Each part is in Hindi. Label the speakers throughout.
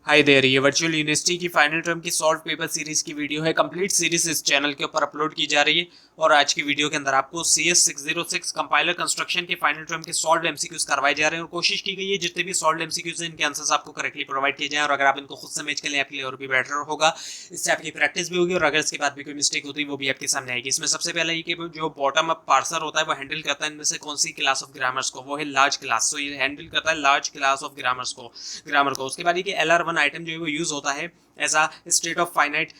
Speaker 1: हाय देयर, ये वर्चुअल यूनिवर्सिटी की फाइनल टर्म की सॉल्व पेपर सीरीज की वीडियो है। कंप्लीट सीरीज इस चैनल के ऊपर अपलोड की जा रही है और आज की वीडियो के अंदर आपको CS 606 कंपाइलर कंस्ट्रक्शन के फाइनल टर्म के सॉल्व एमसीक्यूज करवाए जा रहे हैं और कोशिश की गई है जितने भी सॉल्व एमसीक्यूज हैं इनके आंसर्स आपको करेक्टली प्रोवाइड किए जाएं और अगर आप इनको खुद समझ के लिए आपके लिए और भी बेटर होगा, इससे आपकी प्रैक्टिस भी होगी और अगर इसके बाद भी कोई मिस्टेक होती है वो भी आपके सामने आएगी। इसमें सबसे पहले ये कि जो बॉटम अप पार्सर होता है वो हैंडल करता है इनमें से कौन सी क्लास ऑफ ग्रामर्स को, वो है लार्ज क्लास। सो ये हैंडल करता है लार्ज क्लास ऑफ ग्रामर को। उसके बाद ये कि LR1 आइटम जो है वो यूज होता है as a state of finite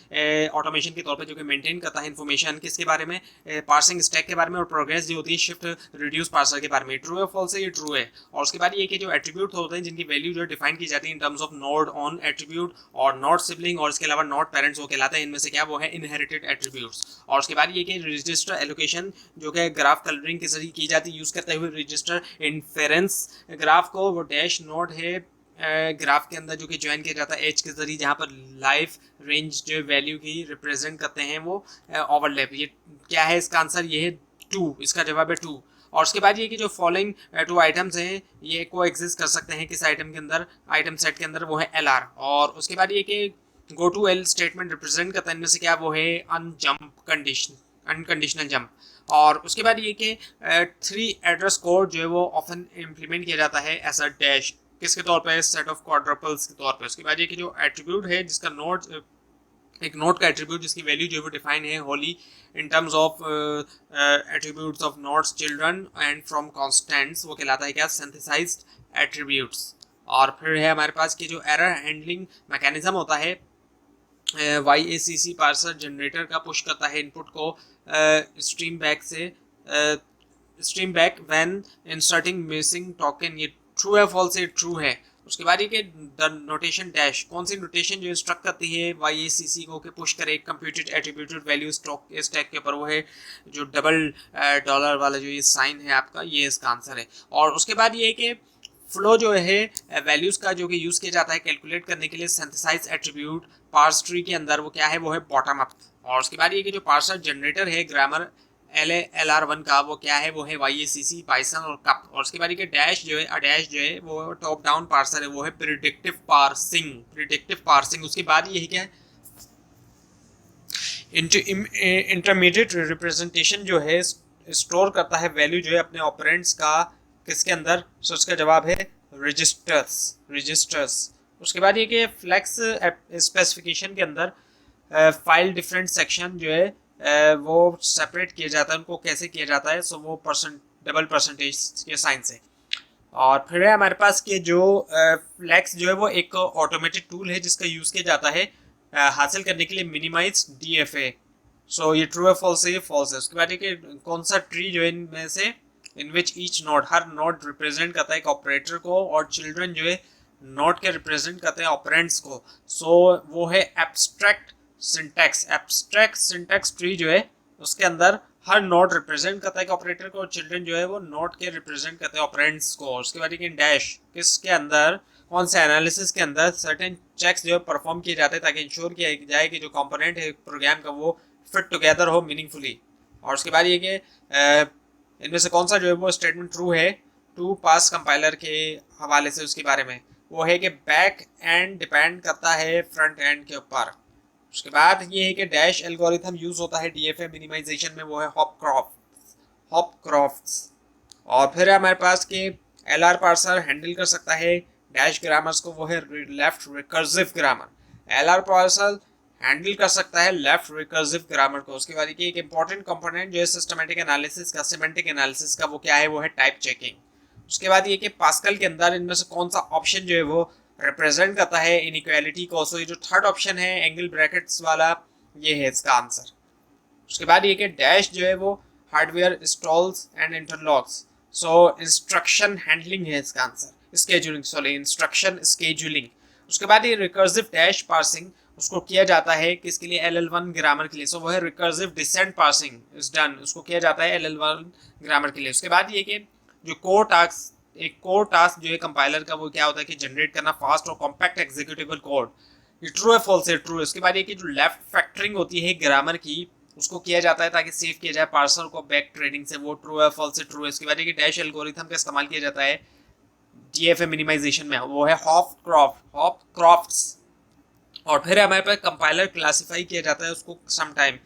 Speaker 1: automation के तौर पे, जो कि मेंटेन करता है इन्फॉर्मेशन किसके बारे में, पार्सिंग स्टैक के बारे में और प्रोग्रेस जो होती है शिफ्ट रिड्यूस पार्सर के बारे में। ट्रू है फॉल्स है, ये ट्रू है। और उसके बाद ये कि जो एट्रीब्यूट होते हैं जिनकी वैल्यू जो डिफाइन की जाती है in terms of node on attribute और नॉट सिबलिंग और इसके अलावा नॉट पेरेंट्स वो कहलाते हैं। इनमें से क्या वो है इनहेरिटेड एट्रीब्यूट्स। और उसके बाद ये कि रजिस्टर एलोकेशन जो कि ग्राफ कलरिंग के जरिए की जाती है यूज करते हुए रजिस्टर इन्फेरेंस ग्राफ को, वो डैश नोड है ग्राफ के अंदर जो कि ज्वाइन किया जाता है एच के जरिए, जहाँ पर लाइफ रेंज जो वैल्यू की रिप्रेजेंट करते हैं वो ओवरलैप। ये क्या है इसका आंसर, ये है 2, इसका जवाब है 2। और उसके बाद ये कि जो फॉलोइंग 2 आइटम्स हैं ये को एग्जिस्ट कर सकते हैं किस आइटम के अंदर, आइटम सेट के अंदर, वो है LR। और उसके बाद ये कि go to L statement represent करता है इनमें से क्या, वो है अनकंडीशनल जंप। और उसके बाद ये कि 3 एड्रेस कोड जो है वो ऑफन इम्प्लीमेंट किया जाता है एज अ डैश किसके तौर पे, सेट ऑफ क्वाड्रपल्स के तौर पे। उसके बाद ये कि जो एट्रीब्यूट है जिसका नोड, एक नोड का एट्रीब्यूट जिसकी वैल्यू जो है वो डिफाइन है Holi in terms of attributes of nodes children and from constants, वो कहलाता है क्या, सिंथेसाइज्ड एट्रीब्यूट्स। और फिर है हमारे पास कि जो एरर हैंडलिंग मैकेनिज्म होता है, YACC पार्सर जनरेटर का पुश करता है इनपुट को स्ट्रीम बैक से, stream back when inserting missing token. ये ट्रू है फॉल्स है, ट्रू है। उसके बाद ये कि द नोटेशन डैश, कौन सी नोटेशन जो इंस्ट्रक्ट करती है YACC को कि पुश करे कंप्यूटेड एट्रीब्यूटेड वैल्यू स्टैक के ऊपर, वो है जो डबल डॉलर वाला जो ये साइन है आपका, ये इसका आंसर है। और उसके बाद ये कि फ्लो जो है वैल्यूज का जो कि यूज किया जाता है कैलकुलेट करने के लिए सिंथेसाइज एट्रीब्यूट पार्स ट्री के अंदर, वो क्या है, वो है बॉटम अप। और उसके बाद ये कि जो पार्सर जनरेटर है ग्रामर LR1 का, वो क्या है, वो है YACC पाइथन और कप। और उसके बाद ये डैश जो है, डैश जो है वो टॉप डाउन पार्सर है, वो है प्रिडिक्टिव पार्सिंग। उसके बाद ये क्या है, इंटरमीडिएट रिप्रेजेंटेशन जो है स्टोर करता है वैल्यू जो है अपने ऑपरेंड्स का किसके अंदर। सो इसका जवाब है रजिस्टर्स। उसके बाद ये कि फ्लेक्स स्पेसिफिकेशन के अंदर फाइल डिफरेंट सेक्शन जो है वो सेपरेट किया जाता है, उनको कैसे किया जाता है, सो वो डबल परसेंटेज के साइन से। और फिर है हमारे पास कि जो फ्लेक्स जो है वो एक ऑटोमेटेड टूल है जिसका यूज किया जाता है हासिल करने के लिए मिनिमाइज DFA। सो ये ट्रू है फॉल्स है, ये फॉल्स है। उसके बाद ये कि कौन सा ट्री जो है इनमें से इन विच ईच नोड, हर नोड रिप्रेजेंट करता है एक ऑपरेटर को और चिल्ड्रन जो है नोड के रिप्रेजेंट करते हैं ऑपरेंड्स को। सो वो है एब्स्ट्रैक्ट सिंटैक्स ट्री जो है उसके अंदर हर नोड रिप्रेजेंट करता है ऑपरेटर को और चिल्ड्रन जो है वो नोड के रिप्रेजेंट करते हैं ऑपरेंड्स को। उसके बाद ये डैश किसके अंदर, कौन से एनालिसिस के अंदर सर्टेन चेक्स जो है परफॉर्म किए जाते हैं ताकि इंश्योर किया जाए कि जो कंपोनेंट है प्रोग्राम का वो फिट टुगेदर हो मीनिंगफुली। और उसके बाद ये कि इनमें से कौन सा जो है वो स्टेटमेंट ट्रू है टू पास कंपाइलर के हवाले से, उसके बारे में, वो है कि बैक एंड डिपेंड करता है फ्रंट एंड के ऊपर। उसके बाद ये है कि डैश एल्गोरिथम यूज होता है DFA मिनिमाइजेशन में, वो है हॉपक्रॉफ्ट्स। और फिर हमारे पास के LR पार्सर हैंडल कर सकता है डैश ग्रामर्स को, वो है left recursive grammar. LR parser handle कर सकता है लेफ्ट रिकर्सिव ग्रामर को। उसके बाद एक इंपॉर्टेंट कंपोनेंट जो है सिस्टमैटिक एनालिसिस का, सिमेंटिक एनालिसिस का, वो क्या है, वो है टाइप चेकिंग। उसके बाद ये कि पास्कल के अंदर इनमें से कौन सा ऑप्शन जो है वो रिप्रेजेंट करता है इनइक्वालिटी को। सो ये जो थर्ड ऑप्शन है एंगल ब्रैकेट्स वाला, ये है इसका आंसर। उसके बाद ये कि डैश जो है वो hardware installs and interlocks, so instruction handling है इसका आंसर, इंस्ट्रक्शन स्केड्यूलिंग। उसके बाद ये रिकर्सिव डैश पार्सिंग उसको किया जाता है किसके लिए, LL1 ग्रामर के लिए। सो वो है recursive descent parsing is done, उसको किया जाता है LL1 ग्रामर के लिए। उसके बाद ये कि जो कोर टास्क जो है कंपाइलर का, वो क्या होता है कि जनरेट करना फास्ट और कॉम्पैक्ट एग्जीक्यूटेबल कोड। ये ट्रू है फॉल्स है, ट्रू है। उसके बाद ये कि जो लेफ्ट फैक्टरिंग होती है ग्रामर की उसको किया जाता है ताकि सेव किया जाए पार्सर को बैक ट्रेडिंग से, वो ट्रू है फॉल्स है, ट्रू है। उसके बाद ये कि डैश एल्गोरिथम का इस्तेमाल किया जाता है DFA मिनिमाइजेशन में वो है हॉपक्रॉफ्ट्स। और फिर हमारे पास कंपाइलर क्लासिफाई किया जाता है उसको सम टाइम,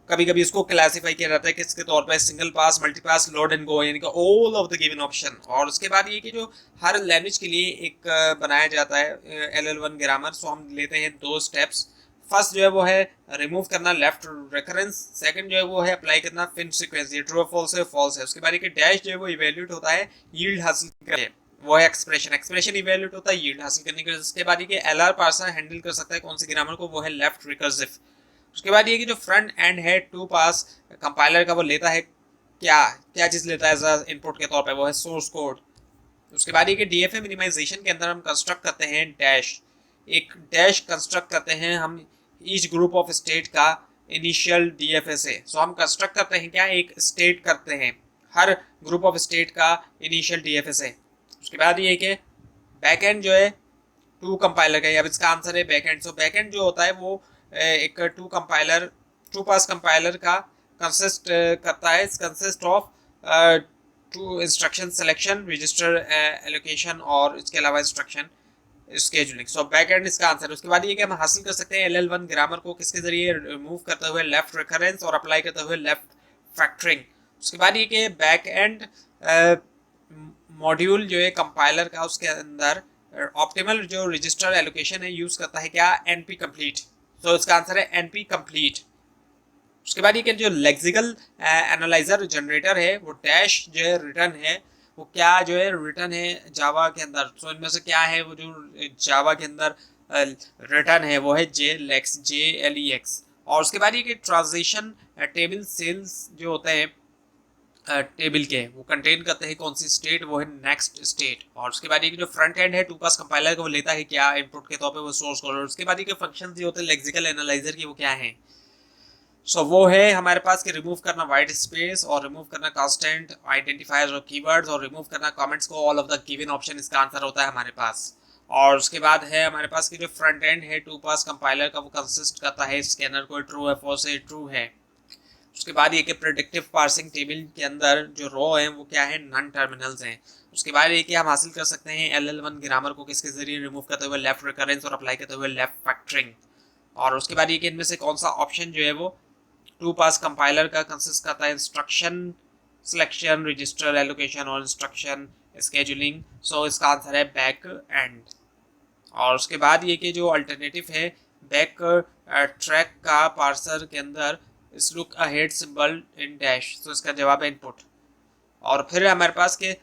Speaker 1: कभी कभी उसको क्लासिफाई किया जाता है किसके तौर पे, single pass, multi pass, load and go, यानी कि all of the given option. और उसके बाद ये कि जो हर लैंग्वेज के लिए एक बनाया जाता है LL1 ग्रामर। सो हम लेते हैं 2 स्टेप्स। फर्स्ट जो है वो है रिमूव करना लेफ्ट रिकरेंस, सेकंड जो है वो है अप्लाई करना फिन सीक्वेंस, ये ट्रू और फॉल्स है, फॉल्स है। उसके बाद एक डैश जो है वो इवैल्यूएट होता है यील्ड हासिल करके, वो है एक्सप्रेशन इवैल्यूएट होता है यील्ड हासिल करने के। उसके बाद ये LR पार्सर हैंडल कर सकता है कौन सी ग्रामर को, वो है लेफ्ट रिकर्सिव। उसके बाद ये कि जो फ्रंट एंड है टू पास कंपाइलर का, वो लेता है क्या चीज लेता है एज इनपुट के तौर पे, वो है सोर्स कोड। उसके बाद ये कि DFA मिनिमाइजेशन के अंदर हम कंस्ट्रक्ट करते हैं एक डैश कंस्ट्रक्ट करते हैं हम ईच ग्रुप ऑफ स्टेट का इनिशियल DFA से। सो हम कंस्ट्रक्ट करते हैं क्या, एक स्टेट करते हैं हर ग्रुप ऑफ स्टेट का इनिशियल DFA से। उसके बाद ये कि बैकएंड जो है टू कंपाइलर का, अब इसका आंसर है बैकएंड। सो बैकएंड जो होता है वो एक टू पास कंपाइलर का कंसिस्ट करता है, consist of two instruction selection, register allocation और इसके अलावा instruction scheduling. So back end इसका आंसर है। उसके बाद ये कि हम हासिल कर सकते हैं LL1 ग्रामर को किसके जरिए, रिमूव करते हुए लेफ्ट रिकरेंस और अप्लाई करते हुए लेफ्ट फैक्टरिंग। उसके बाद ये कि बैक एंड मॉड्यूल जो है कंपाइलर का, उसके अंदर ऑप्टिमल जो रजिस्टर एलोकेशन है यूज करता है क्या, NP कंप्लीट। तो इसका आंसर है NP कंप्लीट। उसके बाद ये कि जो लेक्सिकल एनालाइजर जनरेटर है वो डैश जो है रिटर्न है, वो क्या जो है रिटर्न है जावा के अंदर। तो इनमें से क्या है वो जो जावा के अंदर रिटर्न है वो है JLEX। और उसके बाद ये कि ट्रांजिशन टेबल सेल्स जो होते हैं टेबल के, वो कंटेन करते हैं कौन सी स्टेट, वो है नेक्स्ट स्टेट। और उसके बाद ये जो फ्रंट एंड है टू पास कंपाइलर का, वो लेता है क्या इनपुट के तौर पे, वो सोर्स कोड। उसके बाद ये फंक्शंस जो होते हैं लेक्सिकल एनालाइजर की, वो क्या है, सो वो है हमारे पास कि रिमूव करना वाइट स्पेस और रिमूव करना कांस्टेंट आइडेंटिफायर्स और कीवर्ड्स और रिमूव करना कमेंट्स को, all of the given option इसका आंसर होता है हमारे पास। और उसके बाद है हमारे पास कि जो फ्रंट एंड है टू पास कंपाइलर का, वो कंसिस्ट करता है स्कैनर को, ट्रू है फॉल्स है, ट्रू है। उसके बाद ये कि प्रेडिक्टिव पार्सिंग टेबल के अंदर जो रो है वो क्या है, नन टर्मिनल्स हैं। उसके बाद ये कि हम हासिल कर सकते हैं LL1 ग्रामर को किसके जरिए, रिमूव करते हुए लेफ्ट रिकरेंस और अप्लाई करते हुए लेफ्ट फैक्टरिंग। और उसके बाद ये कि इनमें से कौन सा ऑप्शन जो है वो टू पास कंपाइलर का कंसिस्ट करता है इंस्ट्रक्शन सिलेक्शन, रजिस्टर एलोकेशन और इंस्ट्रक्शन स्केजुलिंग। सो इसका आंसर है बैक एंड। और उसके बाद ये कि जो अल्टरनेटिव है बैक ट्रैक का पार्सर के अंदर इस look ahead symbol in dash, तो इसका जवाब है इनपुट। और फिर हमारे पास के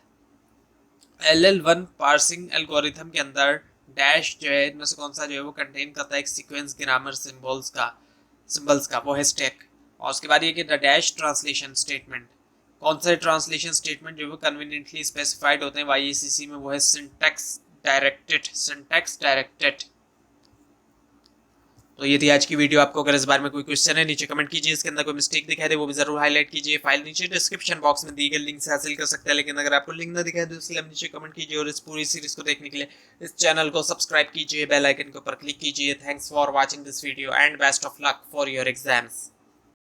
Speaker 1: LL1 पार्सिंग एल्गोरिथम के अंदर डैश जो है इनमें से कौन सा जो है वो कंटेन करता है एक सीक्वेंस ग्रामर सिंबल्स का, वो है स्टैक। और उसके बाद ये कि द डैश ट्रांसलेशन स्टेटमेंट, कौन से ट्रांसलेशन स्टेटमेंट जो है कन्वीनियंटली स्पेसिफाइड होते हैं YACC में, वो है सिंटैक्स डायरेक्टेड। तो ये थी आज की वीडियो। आपको अगर इस बारे में कोई क्वेश्चन है नीचे कमेंट कीजिए, इसके अंदर कोई मिस्टेक दिखाई दे वो भी जरूर हाईलाइट कीजिए। फाइल नीचे डिस्क्रिप्शन बॉक्स में दी गई लिंक से हासिल कर सकते हैं, लेकिन अगर आपको लिंक ना दिखाई दे तो इसलिए नीचे कमेंट कीजिए। और इस पूरी सीरीज को देखने के लिए इस चैनल को सब्सक्राइब कीजिए, बेल आइकन के ऊपर क्लिक कीजिए। Thanks for watching this video and best of luck for your exams.